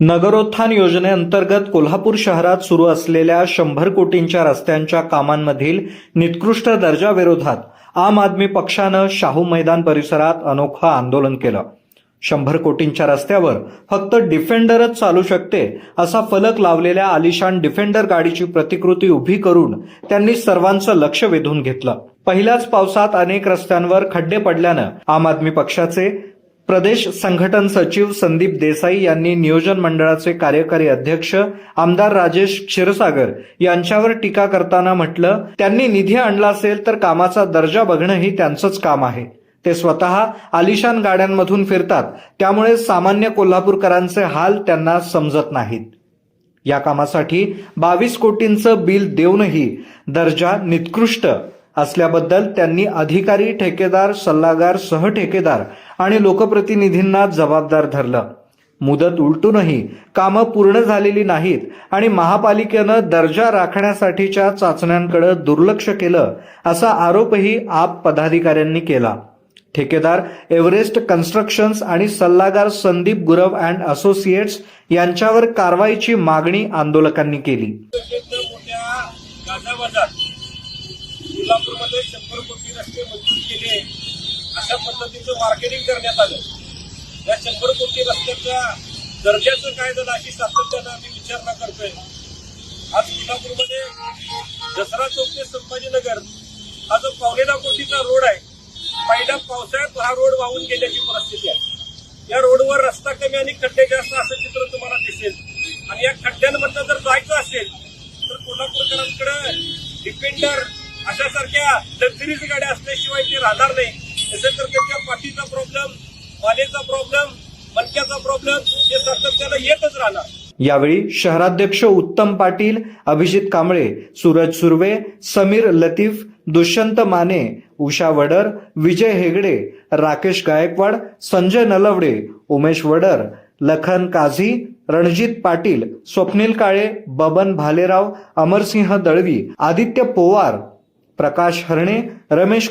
नगरोत्थान योजनेअंतर्गत कोल्हापूर शहरात सुरू असलेल्या 100 कोटींच्या रस्त्यांच्या कामांमधील निकृष्ट दर्जाविरोधात आम आदमी पक्षानं शाहू मैदान परिसरात अनोखं आंदोलन केलं. 100 कोटींच्या रस्त्यावर फक्त डिफेंडरच चालू शकते असा फलक लावलेल्या आलिशान डिफेंडर गाडीची प्रतिकृती उभी करून त्यांनी सर्वांचं लक्ष वेधून घेतलं. पहिल्याच पावसात अनेक रस्त्यांवर खड्डे पडल्यानं आम आदमी पक्षाचे प्रदेश संघटन सचिव संदीप देसाई यांनी नियोजन मंडळाचे कार्यकारी अध्यक्ष आमदार राजेश क्षीरसागर यांच्यावर टीका करताना म्हटलं, त्यांनी निधी आणला असेल तर कामाचा दर्जा बघणं ही त्यांचंच काम आहे. ते स्वतः आलिशान गाड्यांमधून फिरतात, त्यामुळे सामान्य कोल्हापूरकरांचे हाल त्यांना समजत नाहीत. या कामासाठी 22 कोटींचं बिल देऊनही दर्जा निकृष्ट असल्याबद्दल त्यांनी अधिकारी, ठेकेदार, सल्लागार, सहठेकेदार आणि लोकप्रतिनिधींना जबाबदार धरलं. मुदत उलटूनही कामं पूर्ण झालेली नाहीत आणि महापालिकेनं दर्जा राखण्यासाठीच्या चाचण्यांकडे दुर्लक्ष केलं असा आरोपही आप पदाधिकाऱ्यांनी केला. ठेकेदार एव्हरेस्ट कन्स्ट्रक्शन्स आणि सल्लागार संदीप गुरव अँड असोसिएट्स यांच्यावर कारवाईची मागणी आंदोलकांनी केली. कोल्हापूरमध्ये 100 कोटी रस्ते मंजूर केले अशा पद्धतीचं मार्केटिंग करण्यात आलं. या 100 कोटी रस्त्याच्या दर्जाचं काय झालं अशी सातत्यानं आम्ही विचारणा करतोय. आज कोल्हापूरमध्ये दसरा चौक ते संभाजीनगर हा जो 1.25 कोटीचा रोड आहे, पहिल्या पावसाळ्यात हा रोड वाहून गेल्याची परिस्थिती आहे. या रोडवर रस्ता कमी आणि खड्डे जास्त असं चित्र तुम्हाला दिसेल. आणि या खड्ड्यांमधनं जर जायचं असेल तर कोल्हापूरकरांकडे डिफेंडर अशासारख्या लक्झरीज गाड्या असल्याशिवाय ते राहणार नाही. तसेच तर त्यांच्या पाठीचा प्रॉब्लेम, मानेचा प्रॉब्लेम, मणक्याचा प्रॉब्लेम हे सातत्यानं येतच राहणार. यावेळी शहराध्यक्ष उत्तम पाटील, अभिजित कांबळे, सूरज सुर्वे, समीर लतीफ, दुष्यंत माने, उषा वडर, विजय हेगडे, राकेश गायकवाड, संजय नलवडे, उमेश वडर, लखन काझी, रणजित पाटील, स्वप्नील काळे, बबन भालेराव, अमरसिंह दळवी, आदित्य पोवार, प्रकाश हरणे, रमेश